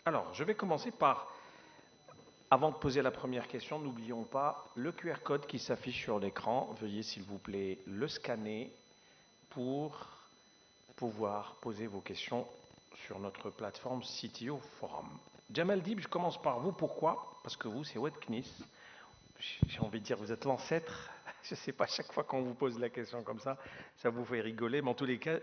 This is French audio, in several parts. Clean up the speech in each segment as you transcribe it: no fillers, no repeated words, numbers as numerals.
Alors, je vais commencer par, avant de poser la première question, n'oublions pas le QR code qui s'affiche sur l'écran. Veuillez s'il vous plaît le scanner pour pouvoir poser vos questions sur notre plateforme CTO Forum. Jamal Dib, je commence par vous. Pourquoi? Parce que vous, c'est Webknis. J'ai envie de dire, vous êtes l'ancêtre. Je ne sais pas, chaque fois qu'on vous pose la question comme ça vous fait rigoler. Mais en tous les cas,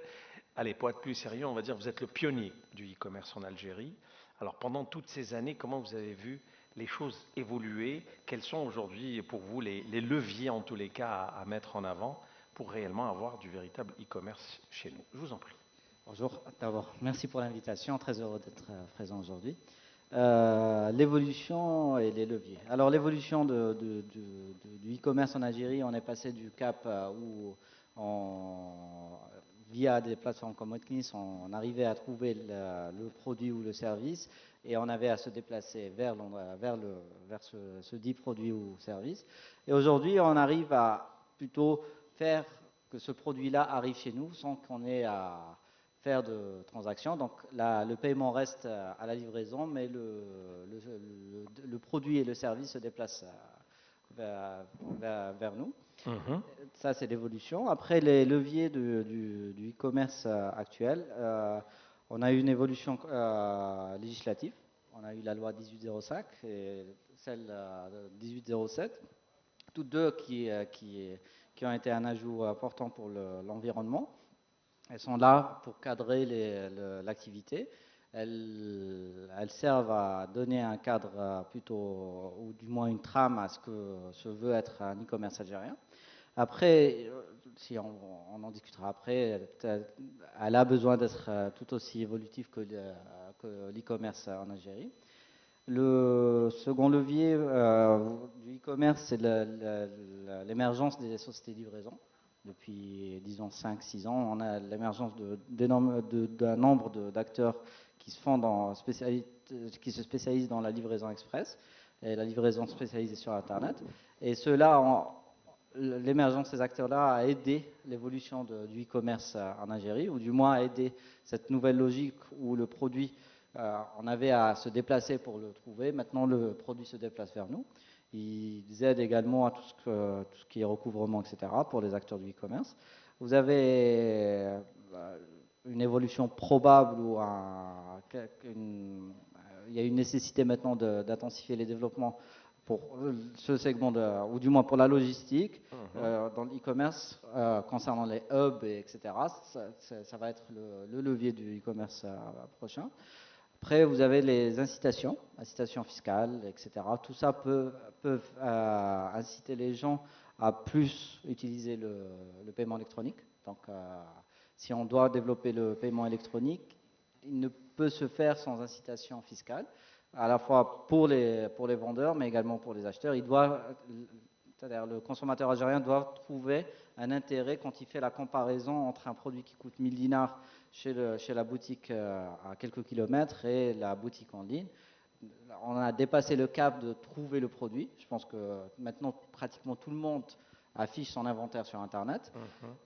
allez, pour être plus sérieux, on va dire, vous êtes le pionnier du e-commerce en Algérie. Alors, pendant toutes ces années, comment vous avez vu les choses évoluer? Quels sont aujourd'hui, pour vous, les leviers, en tous les cas, à mettre en avant pour réellement avoir du véritable e-commerce chez nous? Je vous en prie. Bonjour, d'abord, merci pour l'invitation, très heureux d'être présent aujourd'hui. L'évolution et les leviers. Alors l'évolution du e-commerce en Algérie, on est passé du cap où via des plateformes comme Hotkeys, on arrivait à trouver le produit ou le service et on avait à se déplacer vers ce dit produit ou service. Et aujourd'hui, on arrive à plutôt faire que ce produit-là arrive chez nous sans qu'on ait à faire de transactions. Donc le paiement reste à la livraison, mais le produit et le service se déplacent vers nous. Mhm. Ça, c'est l'évolution. Après, les leviers du e-commerce actuel, on a eu une évolution législative. On a eu la loi 1805 et celle 1807, toutes deux qui ont été un ajout important pour l'environnement. Elles sont là pour cadrer l'activité. Elles servent à donner un cadre plutôt, ou du moins une trame à ce que se veut être un e-commerce algérien. Après, si on en discutera après, elle a besoin d'être tout aussi évolutive que l'e-commerce en Algérie. Le second levier du e-commerce, c'est l'émergence des sociétés de livraison. Depuis, disons, 5-6 ans, on a l'émergence d'un nombre d'acteurs qui qui se spécialisent dans la livraison express et la livraison spécialisée sur Internet. Et l'émergence de ces acteurs-là a aidé l'évolution du e-commerce en Algérie, ou du moins a aidé cette nouvelle logique où le produit, on avait à se déplacer pour le trouver. Maintenant, le produit se déplace vers nous. Ils aident également à tout ce qui est recouvrement, etc., pour les acteurs du e-commerce. Vous avez une évolution probable ou il y a une nécessité maintenant d'intensifier les développements pour ce segment, ou du moins pour la logistique, Mhm. dans l'e-commerce, concernant les hubs, etc. Ça va être le levier du e-commerce prochain. Après, vous avez les incitations fiscales, etc. Tout ça peut inciter les gens à plus utiliser le paiement électronique. Donc, si on doit développer le paiement électronique, il ne peut se faire sans incitation fiscale, à la fois pour les vendeurs, mais également pour les acheteurs. C'est-à-dire le consommateur algérien doit trouver un intérêt quand il fait la comparaison entre un produit qui coûte 1000 dinars chez la boutique à quelques kilomètres et la boutique en ligne. On a dépassé le cap de trouver le produit. Je pense que maintenant, pratiquement tout le monde affiche son inventaire sur Internet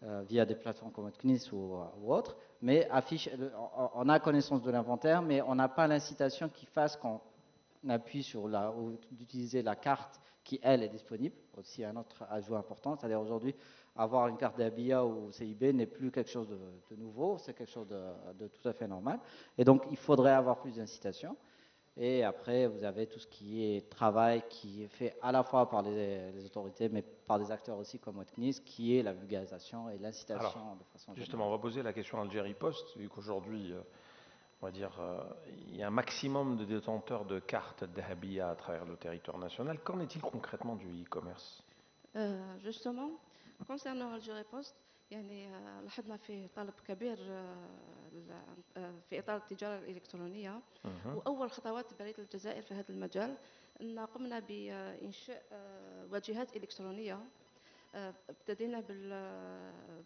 Mhm. via des plateformes comme Knis ou autres, mais on a connaissance de l'inventaire, mais on n'a pas l'incitation qui fasse qu'on appuie d'utiliser la carte qui, elle, est disponible. Aussi un autre ajout important, c'est-à-dire aujourd'hui, avoir une carte d'ABIA ou CIB n'est plus quelque chose de nouveau, c'est quelque chose de tout à fait normal. Et donc, il faudrait avoir plus d'incitation. Et après, vous avez tout ce qui est travail qui est fait à la fois par les autorités, mais par des acteurs aussi comme Otknis, qui est la vulgarisation et Alors, l'incitation de façon justement, générale. on va poser la question à Algérie Post, vu qu'aujourd'hui, on va dire, il y a un maximum de détenteurs de cartes Dahabia à travers le territoire national. Qu'en est-il concrètement du e-commerce? justement concernant Algérie Post يعني لاحظنا فيه طلب كبير في إطار التجارة الإلكترونية. Mhm. وأول خطوات بريد الجزائر في هذا المجال أن قمنا بإنشاء واجهات إلكترونية. ابتدينا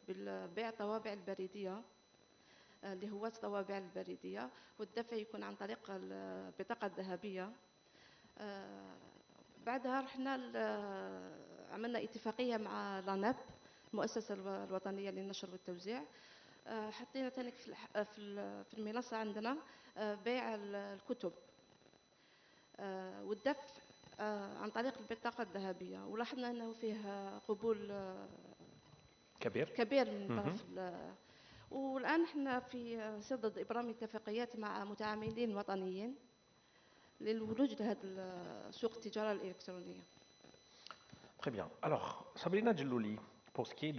بالبيع الطوابع البريدية لهواة الطوابع البريدية، والدفع يكون عن طريق البطاقة الذهبية. بعدها رحنا عملنا اتفاقية مع لاناب المؤسسة الوطنية للنشر والتوزيع. حطينا ثاني في المنصة عندنا بيع الكتب والدفع عن طريق البطاقة الذهبية، ولاحظنا أنه فيه قبول كبير. كبير من طرف والآن احنا في صدد إبرام اتفاقيات مع متعاملين وطنيين للولوج لهذا سوق التجارة الإلكترونية. Très bien. Alors, Sabrina Djellouli, pour ce qui est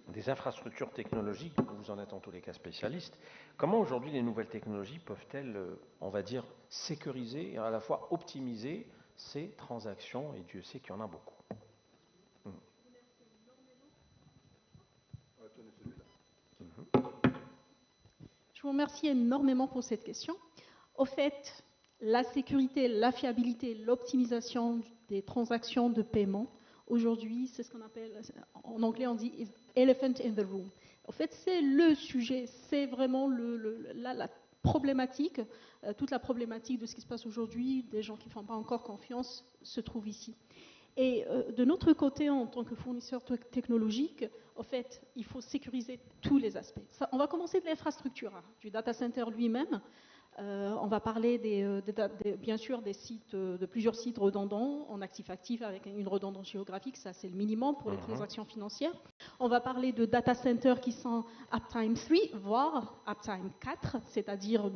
des infrastructures technologiques, vous en êtes en tous les cas spécialiste, comment aujourd'hui les nouvelles technologies peuvent-elles, on va dire, sécuriser et à la fois optimiser ces transactions, et Dieu sait qu'il y en a beaucoup. Je vous remercie énormément pour cette question. Au fait, la sécurité, la fiabilité, l'optimisation des transactions de paiement, aujourd'hui, c'est ce qu'on appelle, en anglais on dit elephant in the room. En fait, c'est le sujet, c'est vraiment la problématique, toute la problématique de ce qui se passe aujourd'hui, des gens qui ne font pas encore confiance, se trouve ici. Et de notre côté, en tant que fournisseur technologique, en fait, il faut sécuriser tous les aspects. Ça, on va commencer de l'infrastructure, hein, du data center lui-même. On va parler bien sûr des sites, de plusieurs sites redondants en actif-actif avec une redondance géographique, ça c'est le minimum pour les transactions financières. On va parler de data centers qui sont Uptime 3, voire Uptime 4, c'est-à-dire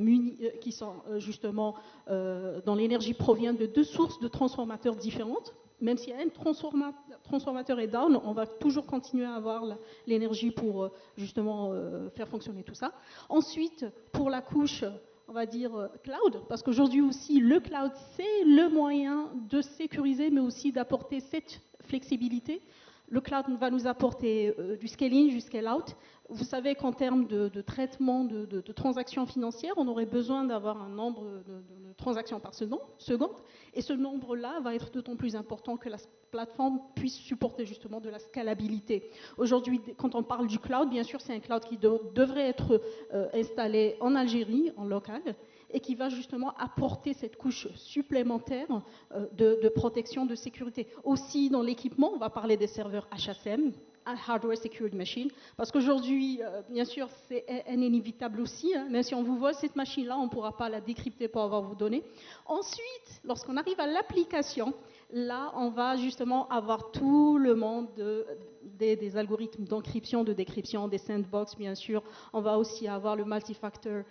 qui sont justement dont l'énergie provient de deux sources de transformateurs différentes. Même si un transformateur est down, on va toujours continuer à avoir l'énergie pour justement faire fonctionner tout ça. Ensuite, pour la couche, on va dire cloud, parce qu'aujourd'hui aussi, le cloud, c'est le moyen de sécuriser, mais aussi d'apporter cette flexibilité. Le cloud va nous apporter du scale-in, du scale-out. Vous savez qu'en termes de traitement de transactions financières, on aurait besoin d'avoir un nombre de transactions par seconde. Et ce nombre-là va être d'autant plus important que la plateforme puisse supporter justement de la scalabilité. Aujourd'hui, quand on parle du cloud, bien sûr, c'est un cloud qui devrait être installé en Algérie, en local, et qui va justement apporter cette couche supplémentaire de protection, de sécurité. Aussi, dans l'équipement, on va parler des serveurs HSM, Hardware Secured Machine, parce qu'aujourd'hui, bien sûr, c'est inévitable aussi, hein, même si on vous vole cette machine-là, on ne pourra pas la décrypter pour avoir vos données. Ensuite, lorsqu'on arrive à l'application, là, on va justement avoir tout le monde des algorithmes d'encryption, de décryption, des sandbox, bien sûr. On va aussi avoir le multi-factor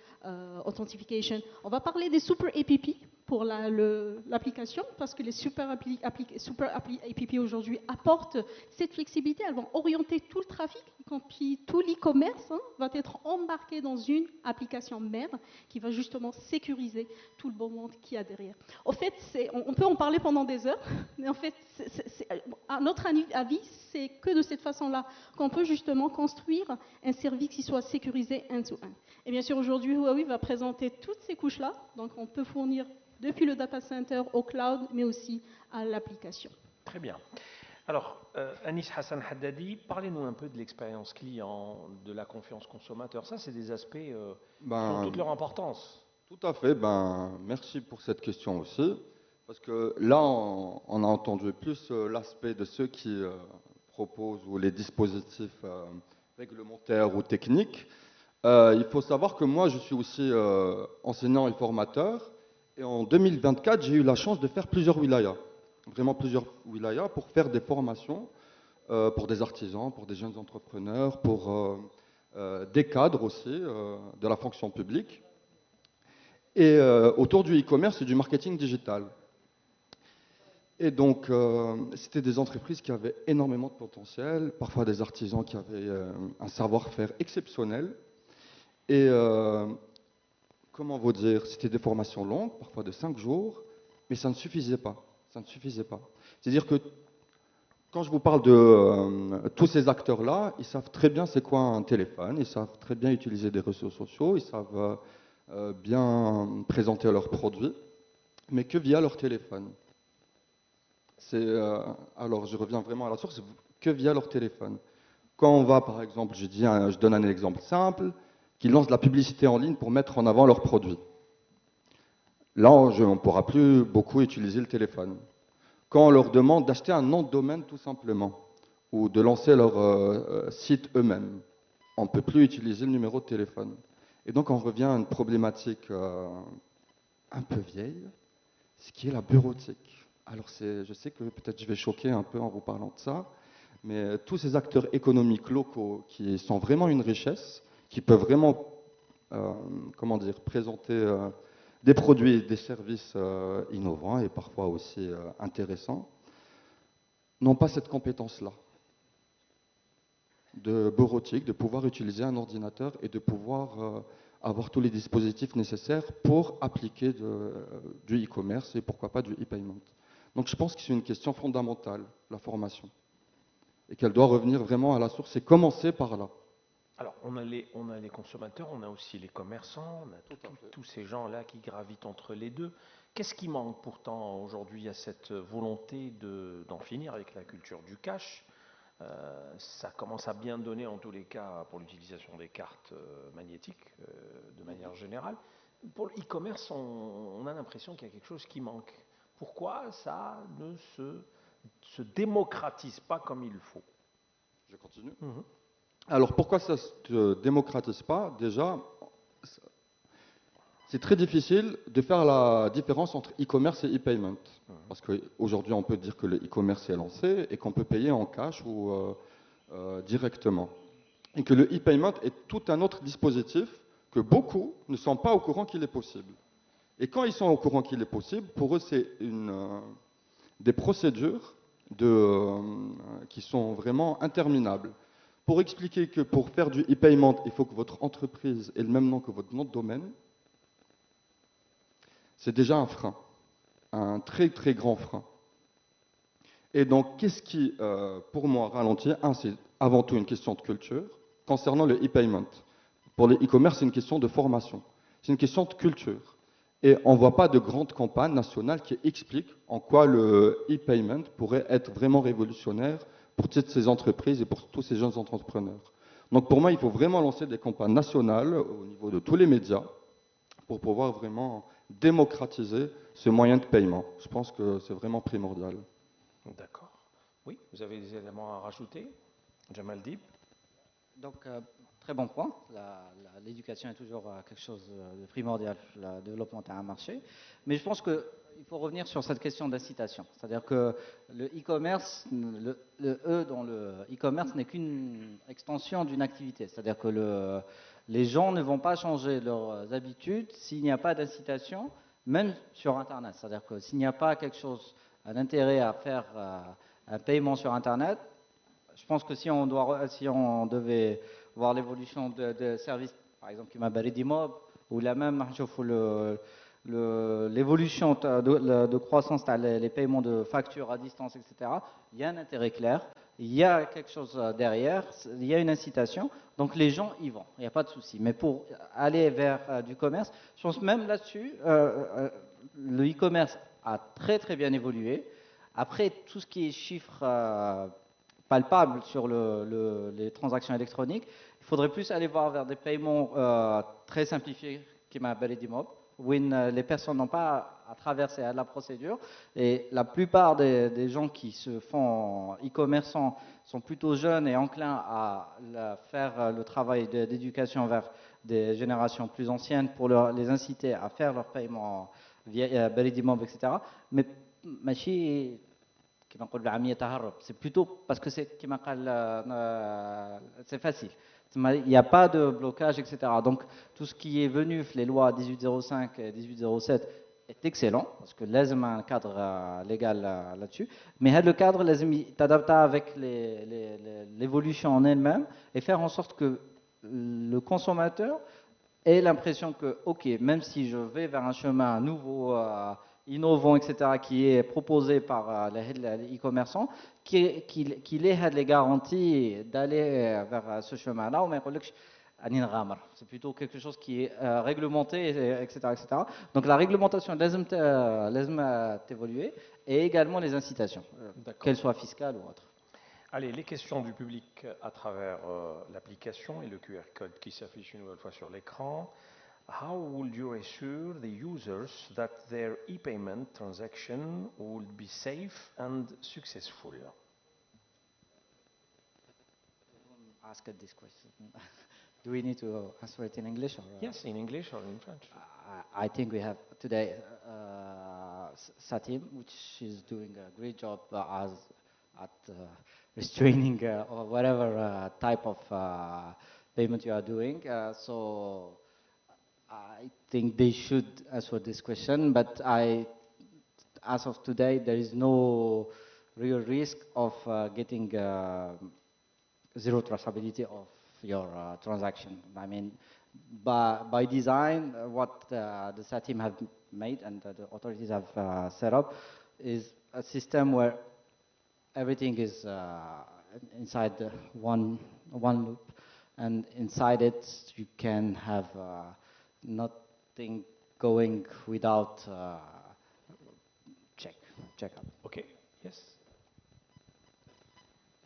authentication. On va parler des super APP pour l'application, parce que les super APP aujourd'hui apportent cette flexibilité. Elles vont orienter tout le trafic, y compris tout l'e-commerce, hein, va être embarqué dans une application mère qui va justement sécuriser tout le beau monde qu'il y a derrière. Au fait, on peut en parler pendant des heures, mais en fait, à notre avis, c'est que de cette façon-là qu'on peut justement construire un service qui soit sécurisé end-to-end. Et bien sûr, aujourd'hui, Huawei va présenter toutes ces couches-là, donc on peut fournir depuis le data center au cloud, mais aussi à l'application. Très bien. Alors, Anis Hassan Haddadi, parlez-nous un peu de l'expérience client, de la confiance consommateur. Ça, c'est des aspects qui ont toute leur importance. Tout à fait. Merci pour cette question aussi. Parce que là, on a entendu plus l'aspect de ceux qui proposent ou les dispositifs réglementaires ou techniques. Il faut savoir que moi, je suis aussi enseignant et formateur. Et en 2024, j'ai eu la chance de faire plusieurs wilayas, vraiment plusieurs wilayas, pour faire des formations pour des artisans, pour des jeunes entrepreneurs, pour des cadres aussi de la fonction publique, et autour du e-commerce et du marketing digital. Et donc, c'était des entreprises qui avaient énormément de potentiel, parfois des artisans qui avaient un savoir-faire exceptionnel. Et comment vous dire, c'était des formations longues, parfois de 5 jours, mais ça ne suffisait pas. Ça ne suffisait pas. C'est-à-dire que quand je vous parle de tous ces acteurs-là, ils savent très bien c'est quoi un téléphone, ils savent très bien utiliser des réseaux sociaux, ils savent bien présenter leurs produits, mais que via leur téléphone. Alors, je reviens vraiment à la source, que via leur téléphone. Quand on va, par exemple, je donne un exemple simple, qui lancent de la publicité en ligne pour mettre en avant leurs produits. Là, on ne pourra plus beaucoup utiliser le téléphone. Quand on leur demande d'acheter un nom de domaine tout simplement, ou de lancer leur site eux-mêmes, on ne peut plus utiliser le numéro de téléphone. Et donc on revient à une problématique un peu vieille, ce qui est la bureautique. Alors, je sais que peut-être je vais choquer un peu en vous parlant de ça, mais tous ces acteurs économiques locaux qui sont vraiment une richesse, qui peuvent vraiment, comment dire, présenter des produits et des services innovants et parfois aussi intéressants, n'ont pas cette compétence-là de bureautique, de pouvoir utiliser un ordinateur et de pouvoir avoir tous les dispositifs nécessaires pour appliquer du e-commerce et pourquoi pas du e-payment. Donc je pense que c'est une question fondamentale, la formation, et qu'elle doit revenir vraiment à la source et commencer par là. Alors, on a les consommateurs, on a aussi les commerçants, on a tous ces gens-là qui gravitent entre les deux. Qu'est-ce qui manque pourtant aujourd'hui à cette volonté d'en finir avec la culture du cash? Ça commence à bien donner en tous les cas pour l'utilisation des cartes magnétiques de manière générale. Pour le e-commerce, on a l'impression qu'il y a quelque chose qui manque. Pourquoi ça ne se démocratise pas comme il faut? Je continue. Alors pourquoi ça ne se démocratise pas? Déjà, c'est très difficile de faire la différence entre e-commerce et e-payment. Parce qu'aujourd'hui, on peut dire que le e-commerce est lancé et qu'on peut payer en cash ou directement. Et que le e-payment est tout un autre dispositif que beaucoup ne sont pas au courant qu'il est possible. Et quand ils sont au courant qu'il est possible, pour eux, c'est des procédures qui sont vraiment interminables. Pour expliquer que pour faire du e-payment, il faut que votre entreprise ait le même nom que votre nom de domaine, c'est déjà un frein, un très très grand frein. Et donc, qu'est-ce qui, pour moi, ralentit? C'est avant tout une question de culture. Concernant le e-payment, pour le e-commerce, c'est une question de formation, c'est une question de culture. Et on ne voit pas de grande campagne nationale qui explique en quoi le e-payment pourrait être vraiment révolutionnaire pour toutes ces entreprises et pour tous ces jeunes entrepreneurs. Donc pour moi, il faut vraiment lancer des campagnes nationales au niveau de tous les médias pour pouvoir vraiment démocratiser ce moyen de paiement. Je pense que c'est vraiment primordial. D'accord. Oui, vous avez des éléments à rajouter, Jamal Dib? Donc, très bon point. L'éducation est toujours quelque chose de primordial pour le développement d'un marché. Mais je pense qu'il faut revenir sur cette question d'incitation. C'est-à-dire que le e-commerce, le E dans le e-commerce n'est qu'une extension d'une activité. C'est-à-dire que les gens ne vont pas changer leurs habitudes s'il n'y a pas d'incitation, même sur Internet. C'est-à-dire que s'il n'y a pas quelque chose, un intérêt à faire un paiement sur Internet, je pense que si on devait voir l'évolution de services, par exemple, qui m'a Baridimob, ou la même, l'évolution de croissance, les paiements de factures à distance, etc., il y a un intérêt clair, il y a quelque chose derrière, il y a une incitation, donc les gens y vont, il n'y a pas de souci. Mais pour aller vers du commerce, je pense même là-dessus, le e-commerce a très très bien évolué. Après, tout ce qui est chiffres palpable sur les transactions électroniques, il faudrait plus aller voir vers des paiements très simplifiés qui m'a Baridimob, où les personnes n'ont pas à traverser la procédure. Et la plupart des gens qui se font e-commerçants sont plutôt jeunes et enclins à faire le travail d'éducation vers des générations plus anciennes pour les inciter à faire leurs paiements via Baridimob, etc. Mais Machi, c'est plutôt parce que c'est facile. Il n'y a pas de blocage, etc. Donc tout ce qui est venu, les lois 1805 et 1807, est excellent, parce que l'ASM a un cadre légal là-dessus. Mais le cadre, l'ASM t'adapte avec l'évolution en elle-même et faire en sorte que le consommateur ait l'impression que, ok, même si je vais vers un chemin nouveau, innovant, etc., qui est proposé par les e-commerçants, qu'il ait les garanties d'aller vers ce chemin-là, ou c'est plutôt quelque chose qui est réglementé, etc., etc. Donc la réglementation laisse évoluer, et également les incitations, qu'elles soient fiscales ou autres. Allez, les questions du public à travers l'application et le QR code qui s'affiche une nouvelle fois sur l'écran. How would you assure the users that their e-payment transaction would be safe and successful? Ask this question. Do we need to answer it in English? Or, Yes, in English or in French. I think we have today SATIM, which is doing a great job at restraining or whatever type of payment you are doing. So I think they should answer this question, but as of today, there is no real risk of getting zero traceability of your transaction. I mean, by design, what the SATIM have made and the authorities have set up is a system where everything is inside the one loop, and inside it you can have nothing going without checkup. Okay, yes.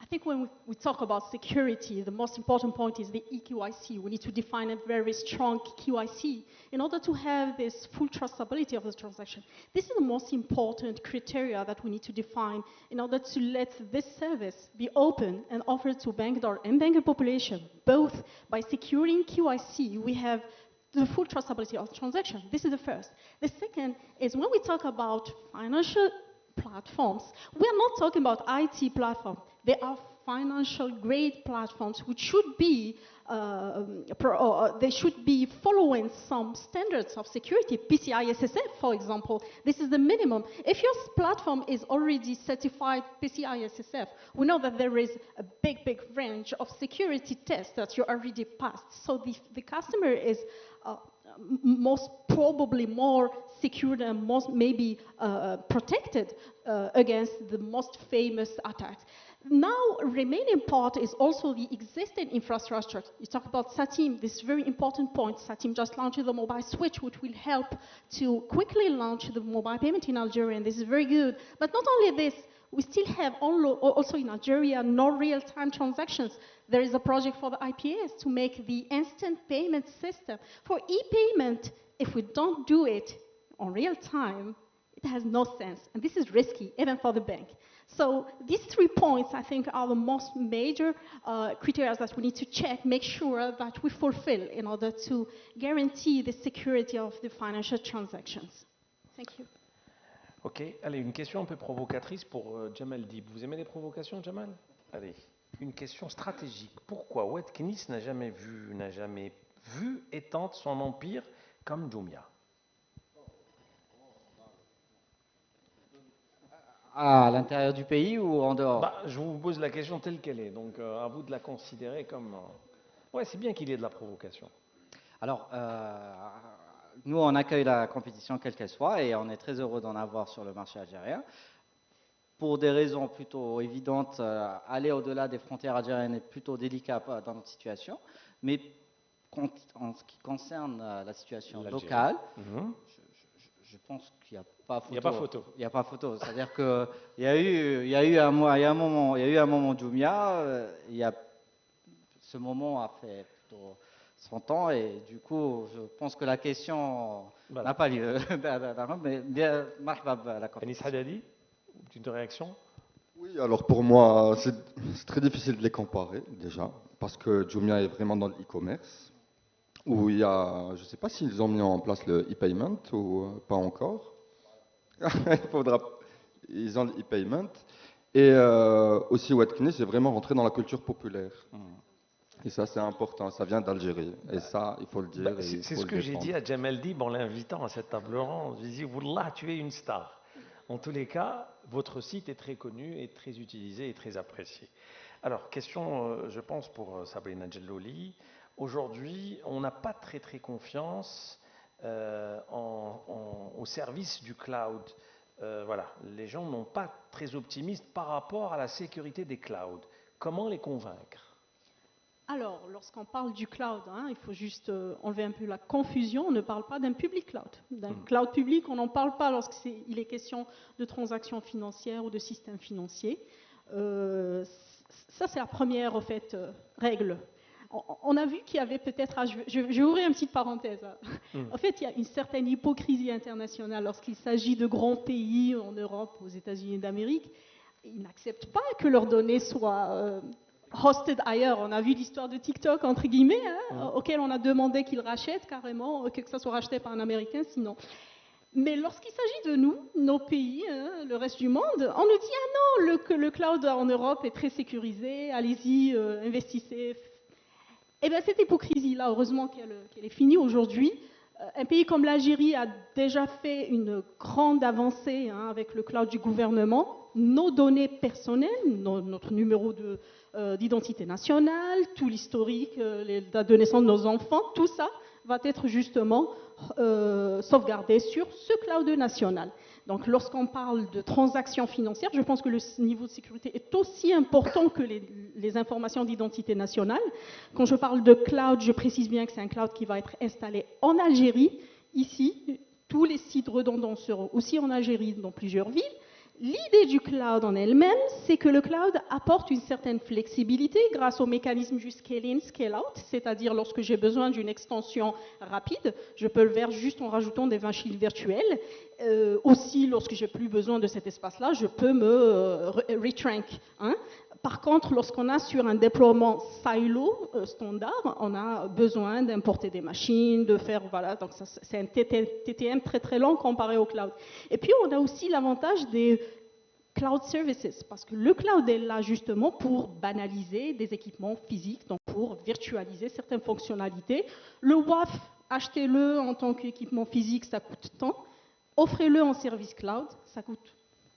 I think when we talk about security, the most important point is the eKYC. We need to define a very strong KYC in order to have this full traceability of the transaction. This is the most important criteria that we need to define in order to let this service be open and offered to banked or unbanked population. Both by securing KYC, we have the full traceability of the transaction. This is the first. The second is when we talk about financial platforms, we are not talking about IT platforms. They are financial grade platforms which should be they should be following some standards of security, PCI SSF, for example. This is the minimum. If your platform is already certified PCI SSF, we know that there is a big range of security tests that you already passed. So the customer is most probably more secure and most maybe protected against the most famous attacks. Now, remaining part is also the existing infrastructure. You talk about SATIM, this very important point. SATIM just launched the mobile switch, which will help to quickly launch the mobile payment in Algeria, and this is very good. But not only this, we still have also in Algeria no real-time transactions. There is a project for the IPS to make the instant payment system. For e-payment, if we don't do it on real time, it has no sense. And this is risky, even for the bank. So these 3 points, I think, are the most major criteria that we need to check, make sure that we fulfill in order to guarantee the security of the financial transactions. Thank you. Ok, allez, une question un peu provocatrice pour Jamal Dib. Vous aimez les provocations, Jamal? Allez, une question stratégique. Pourquoi Wade Knis n'a jamais vu étendre son empire comme Jumia? À l'intérieur du pays ou en dehors? Je vous pose la question telle qu'elle est, donc à vous de la considérer comme... Ouais, c'est bien qu'il y ait de la provocation. Alors, nous, on accueille la compétition quelle qu'elle soit et on est très heureux d'en avoir sur le marché algérien. Pour des raisons plutôt évidentes, aller au-delà des frontières algériennes est plutôt délicat dans notre situation. Mais en ce qui concerne la situation locale, je pense qu'il n'y a pas photo. Il n'y a pas photo. Il n'y a pas photo. C'est-à-dire qu'il y a eu un moment Jumia, ce moment a fait plutôt 100 ans et du coup, je pense que la question n'a pas lieu. Mais bien, la Anis Haddadi, une réaction? Oui, alors pour moi, c'est très difficile de les comparer déjà, parce que Jumia est vraiment dans l'e-commerce, où il y a, je ne sais pas s'ils ont mis en place le e-payment ou pas encore. Ils ont le e-payment. Et aussi, Wade Knis est vraiment rentré dans la culture populaire. Et ça, c'est important. Ça vient d'Algérie. Et ça, il faut le dire. C'est ce que j'ai dit à Jamal Dib en l'invitant à cette table ronde. J'ai dit, Wallah, tu es une star. En tous les cas, votre site est très connu et très utilisé et très apprécié. Alors, question, je pense, pour Sabrina Djellouli. Aujourd'hui, on n'a pas très confiance au service du cloud. Voilà, les gens n'ont pas très optimistes par rapport à la sécurité des clouds. Comment les convaincre? Alors, lorsqu'on parle du cloud, il faut juste enlever un peu la confusion. On ne parle pas d'un public cloud. D'un cloud public, on n'en parle pas lorsqu'il est question de transactions financières ou de systèmes financiers. Ça, c'est la première, en fait, règle. On a vu qu'il y avait peut-être... Je vais ouvrir une petite parenthèse. En fait, il y a une certaine hypocrisie internationale lorsqu'il s'agit de grands pays en Europe, aux États-Unis d'Amérique. Ils n'acceptent pas que leurs données soient... hosted ailleurs. On a vu l'histoire de TikTok, entre guillemets, auquel on a demandé qu'ils rachètent carrément, que ça soit racheté par un Américain, sinon. Mais lorsqu'il s'agit de nous, nos pays, hein, le reste du monde, on nous dit ah non, le cloud en Europe est très sécurisé, allez-y, investissez. Eh bien, cette hypocrisie-là, heureusement qu'elle est finie aujourd'hui. Un pays comme l'Algérie a déjà fait une grande avancée hein, avec le cloud du gouvernement. Nos données personnelles, notre numéro d'identité nationale, tout l'historique, les dates de naissance de nos enfants, tout ça va être justement sauvegardé sur ce cloud national. Donc, lorsqu'on parle de transactions financières, je pense que le niveau de sécurité est aussi important que les informations d'identité nationale. Quand je parle de cloud, je précise bien que c'est un cloud qui va être installé en Algérie. Ici, tous les sites redondants seront aussi en Algérie, dans plusieurs villes. L'idée du cloud en elle-même, c'est que le cloud apporte une certaine flexibilité grâce au mécanisme du scale-in, scale-out, c'est-à-dire lorsque j'ai besoin d'une extension rapide, je peux le faire juste en rajoutant des machines virtuelles. Aussi, lorsque j'ai plus besoin de cet espace-là, je peux me retrank. Hein. Par contre, lorsqu'on a sur un déploiement silo standard, on a besoin d'importer des machines, de faire, voilà, donc c'est un TTM très très long comparé au cloud. Et puis, on a aussi l'avantage des cloud services, parce que le cloud est là justement pour banaliser des équipements physiques, donc pour virtualiser certaines fonctionnalités. Le WAF, achetez-le en tant qu'équipement physique, ça coûte tant. Offrez-le en service cloud, ça coûte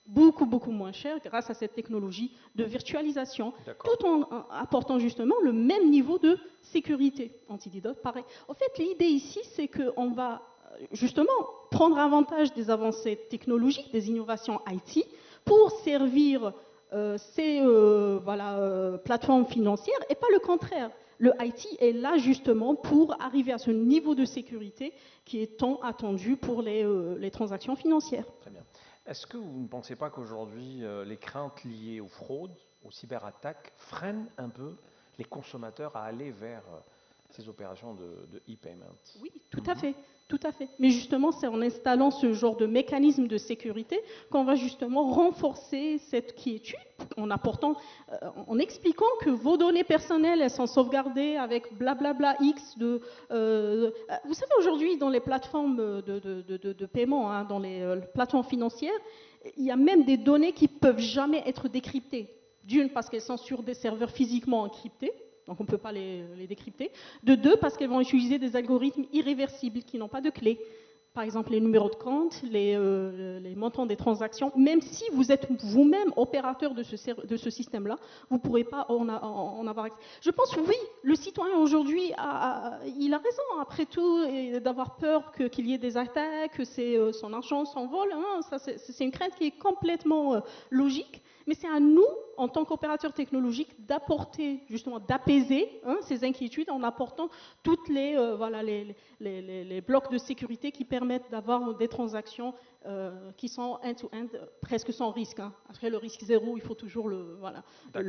beaucoup moins cher grâce à cette technologie de virtualisation, tout en apportant justement le même niveau de sécurité anti-DDoS. Pareil. En fait, l'idée ici, c'est qu'on va justement prendre avantage des avancées technologiques, des innovations IT, pour servir ces plateformes financières et pas le contraire. Le IT est là justement pour arriver à ce niveau de sécurité qui est tant attendu pour les transactions financières. Très bien. Est-ce que vous ne pensez pas qu'aujourd'hui, les craintes liées aux fraudes, aux cyberattaques, freinent un peu les consommateurs à aller vers ces opérations de e-payment? Oui, tout à fait. Tout à fait. Mais justement, c'est en installant ce genre de mécanisme de sécurité qu'on va justement renforcer cette quiétude en apportant, en expliquant que vos données personnelles, elles sont sauvegardées avec blablabla X de... vous savez, aujourd'hui, dans les plateformes de paiement, hein, dans les plateformes financières, il y a même des données qui ne peuvent jamais être décryptées. D'une, parce qu'elles sont sur des serveurs physiquement encryptés, donc on ne peut pas les décrypter. De deux, parce qu'elles vont utiliser des algorithmes irréversibles qui n'ont pas de clé. Par exemple, les numéros de compte, les montants des transactions. Même si vous êtes vous-même opérateur de ce système-là, vous ne pourrez pas en avoir accès. Je pense, oui, le citoyen aujourd'hui, il a raison, après tout, d'avoir peur qu'il y ait des attaques, que son argent s'envole. Hein, c'est une crainte qui est complètement logique. Mais c'est à nous, en tant qu'opérateurs technologiques, d'apporter, justement, d'apaiser ces inquiétudes en apportant toutes les blocs de sécurité qui permettent d'avoir des transactions qui sont end-to-end, presque sans risque. Hein. Après, le risque zéro, il faut toujours le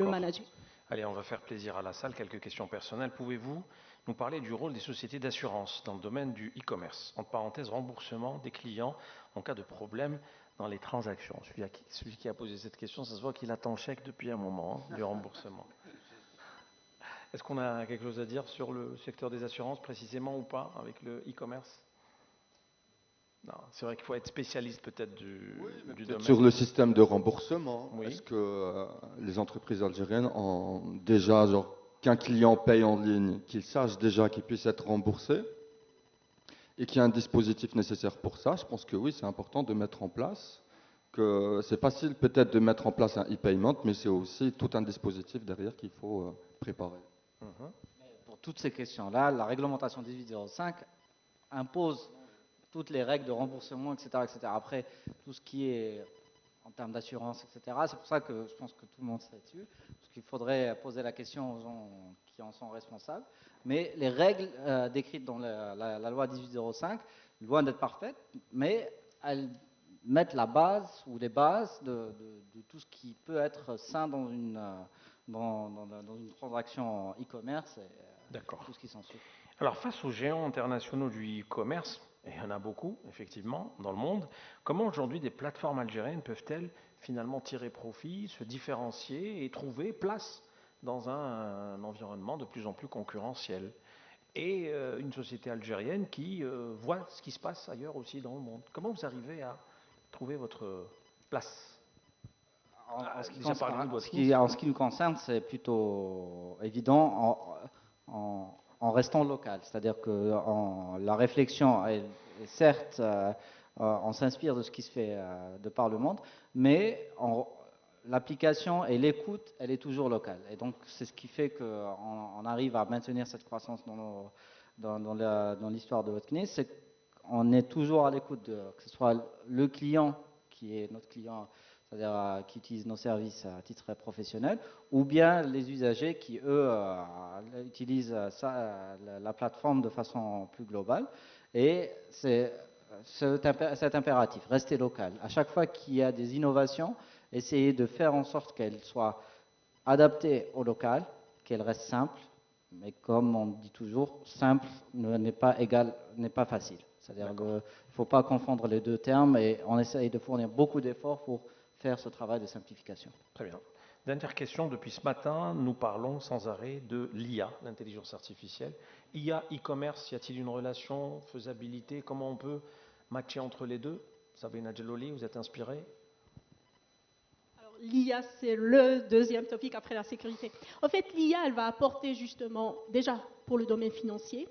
manager. Allez, on va faire plaisir à la salle. Quelques questions personnelles. Pouvez-vous nous parler du rôle des sociétés d'assurance dans le domaine du e-commerce? Entre parenthèses, remboursement des clients en cas de problème dans les transactions. Celui qui a posé cette question, ça se voit qu'il attend chèque depuis un moment, du remboursement. Est-ce qu'on a quelque chose à dire sur le secteur des assurances, précisément ou pas, avec le e-commerce? Non, c'est vrai qu'il faut être spécialiste peut-être du domaine. Sur le système de remboursement, oui. Est-ce que les entreprises algériennes ont déjà, qu'un client paye en ligne, qu'il sache déjà qu'il puisse être remboursé et qu'il y a un dispositif nécessaire pour ça? Je pense que oui, c'est important de mettre en place. Que c'est facile peut-être de mettre en place un e-payment, mais c'est aussi tout un dispositif derrière qu'il faut préparer. Pour toutes ces questions-là, la réglementation 1805 impose toutes les règles de remboursement, etc., etc. Après, tout ce qui est en termes d'assurance, etc., c'est pour ça que je pense que tout le monde serait dessus, parce qu'il faudrait poser la question aux gens qui en sont responsables. Mais les règles décrites dans la loi 1805, loin d'être parfaites, mais elles mettent la base ou les bases de tout ce qui peut être sain dans une transaction e-commerce et tout ce qui s'ensuit. Alors, face aux géants internationaux du e-commerce, et il y en a beaucoup, effectivement, dans le monde, comment aujourd'hui des plateformes algériennes peuvent-elles finalement tirer profit, se différencier et trouver place dans un environnement de plus en plus concurrentiel? et une société algérienne qui voit ce qui se passe ailleurs aussi dans le monde. Comment vous arrivez à trouver votre place? En ce qui Déjà, concerne- parlez-nous de en votre ce qui- ministre. en ce qui nous concerne, c'est plutôt évident en restant local. C'est-à-dire que la réflexion est certes, on s'inspire de ce qui se fait de par le monde, mais l'application et l'écoute, elle est toujours locale. Et donc, c'est ce qui fait qu'on arrive à maintenir cette croissance dans l'histoire de votre CNIS, c'est qu'on est toujours à l'écoute, que ce soit le client qui est notre client, c'est-à-dire qui utilise nos services à titre professionnel, ou bien les usagers qui, eux, utilisent la plateforme de façon plus globale. Et c'est cet impératif, rester local. À chaque fois qu'il y a des innovations, essayer de faire en sorte qu'elles soient adaptées au local, qu'elles restent simples, mais comme on dit toujours, simple n'est pas égal, n'est pas facile. C'est-à-dire qu'il ne faut pas confondre les deux termes et on essaye de fournir beaucoup d'efforts pour faire ce travail de simplification. Très bien. Dernière question, depuis ce matin, nous parlons sans arrêt de l'IA, l'intelligence artificielle. IA, e-commerce, y a-t-il une relation, faisabilité? Comment on peut matcher entre les deux? Sabrina Djelloli, vous êtes inspirée? L'IA, c'est le deuxième topic après la sécurité. En fait, l'IA, elle va apporter justement, déjà pour le domaine financier,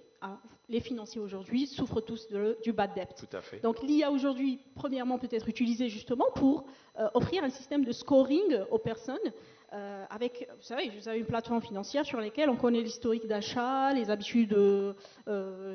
les financiers aujourd'hui souffrent tous du bad debt. Tout à fait. Donc l'IA aujourd'hui, premièrement, peut être utilisée justement pour offrir un système de scoring aux personnes avec, vous savez, une plateforme financière sur laquelle on connaît l'historique d'achat, les habitudes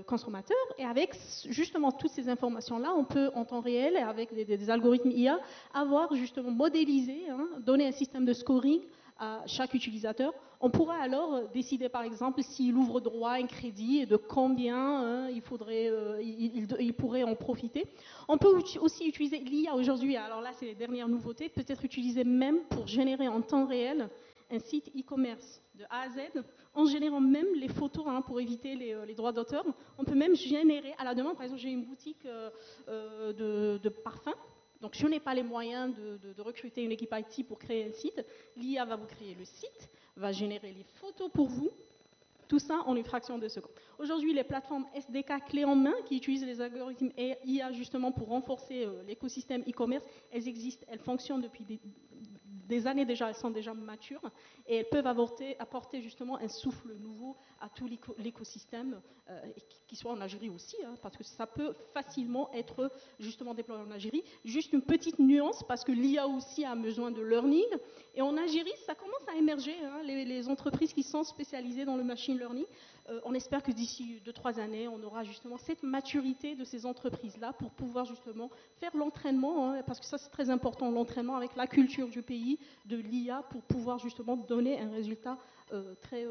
consommateurs, et avec justement toutes ces informations-là, on peut en temps réel, et avec des algorithmes IA, avoir justement modélisé, donner un système de scoring à chaque utilisateur. On pourra alors décider, par exemple, s'il ouvre droit à un crédit et de combien il pourrait en profiter. On peut aussi utiliser l'IA aujourd'hui, alors là, c'est les dernières nouveautés, peut-être utilisé même pour générer en temps réel un site e-commerce de A à Z, en générant même les photos pour éviter les droits d'auteur. On peut même générer à la demande, par exemple, j'ai une boutique de parfums. Donc, je n'ai pas les moyens de recruter une équipe IT pour créer un site. L'IA va vous créer le site, va générer les photos pour vous, tout ça en une fraction de seconde. Aujourd'hui, les plateformes SDK clés en main qui utilisent les algorithmes IA justement pour renforcer l'écosystème e-commerce, elles existent, elles fonctionnent depuis des années déjà, elles sont déjà matures et elles peuvent apporter justement un souffle nouveau à tout l'écosystème, qui soit en Algérie aussi, parce que ça peut facilement être justement déployé en Algérie. Juste une petite nuance, parce que l'IA aussi a besoin de learning, et en Algérie, ça commence à émerger, les entreprises qui sont spécialisées dans le machine learning. On espère que d'ici 2-3 années, on aura justement cette maturité de ces entreprises-là pour pouvoir justement faire l'entraînement, parce que ça c'est très important, l'entraînement avec la culture du pays, de l'IA, pour pouvoir justement donner un résultat très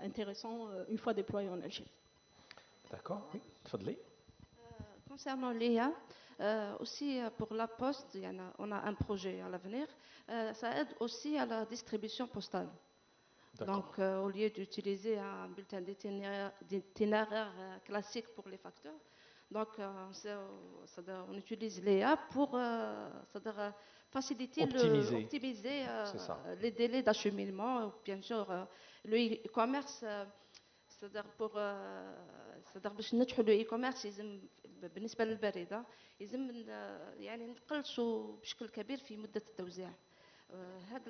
intéressant une fois déployé en Algérie. D'accord, oui, Fadli. Concernant l'IA, aussi pour la poste, on a un projet à l'avenir. Ça aide aussi à la distribution postale. Donc, au lieu d'utiliser un bulletin d'itinéraire classique pour les facteurs, donc on utilise l'IA pour faciliter, optimiser les délais d'acheminement. Bien sûr, le e-commerce, c'est-à-dire باش ننجحوا لو e-commerce يلزم بالنسبه للبريده يلزم يعني نقلصوا بشكل كبير في مده التوزيع. هذا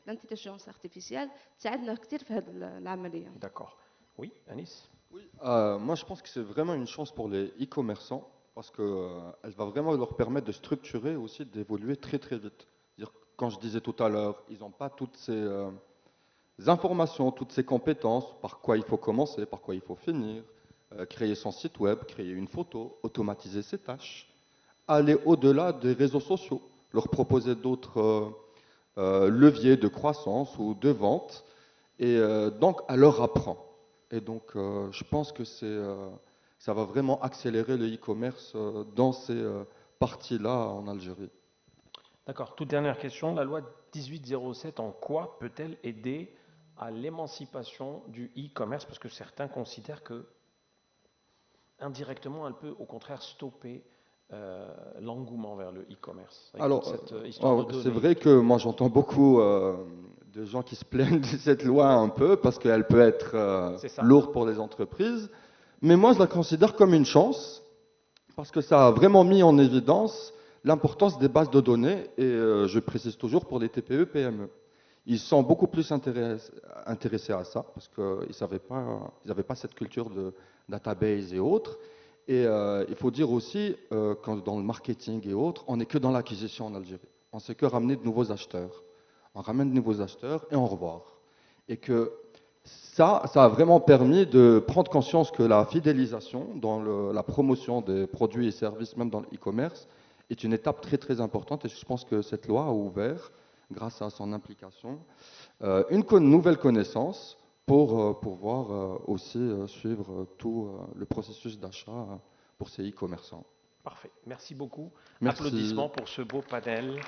الانتيليجنس ارتيفيسيال تساعدنا كثير في هذه العمليه. D'accord. Oui, Anis. Oui, moi je pense que c'est vraiment une chance pour les e-commerçants parce qu'elle va vraiment leur permettre de structurer et aussi d'évoluer très très vite. Quand je disais tout à l'heure, ils n'ont pas toutes ces informations, toutes ces compétences, par quoi il faut commencer, par quoi il faut finir, créer son site web, créer une photo, automatiser ses tâches, aller au-delà des réseaux sociaux, leur proposer d'autres leviers de croissance ou de vente, et donc elle leur apprend. Et donc je pense que ça va vraiment accélérer le e-commerce dans ces parties-là en Algérie. D'accord. Toute dernière question. La loi 1807, en quoi peut-elle aider à l'émancipation du e-commerce? Parce que certains considèrent que, indirectement, elle peut au contraire stopper l'engouement vers le e-commerce. Alors, c'est vrai que moi j'entends beaucoup de gens qui se plaignent de cette loi un peu parce qu'elle peut être C'est ça. lourde pour les entreprises. Mais moi, je la considère comme une chance parce que ça a vraiment mis en évidence l'importance des bases de données et je précise toujours pour les TPE, PME. Ils sont beaucoup plus intéressés à ça parce qu'ils n'avaient pas cette culture de database et autres. Et il faut dire aussi, quand dans le marketing et autres, on n'est que dans l'acquisition en Algérie. On ne sait que ramener de nouveaux acheteurs. On ramène de nouveaux acheteurs et on revoit. Et que ça a vraiment permis de prendre conscience que la fidélisation dans la promotion des produits et services, même dans le e-commerce, est une étape très très importante. Et je pense que cette loi a ouvert, grâce à son implication, une nouvelle connaissance pour pouvoir aussi suivre tout le processus d'achat pour ces e-commerçants. Parfait. Merci beaucoup. Merci. Applaudissements pour ce beau panel.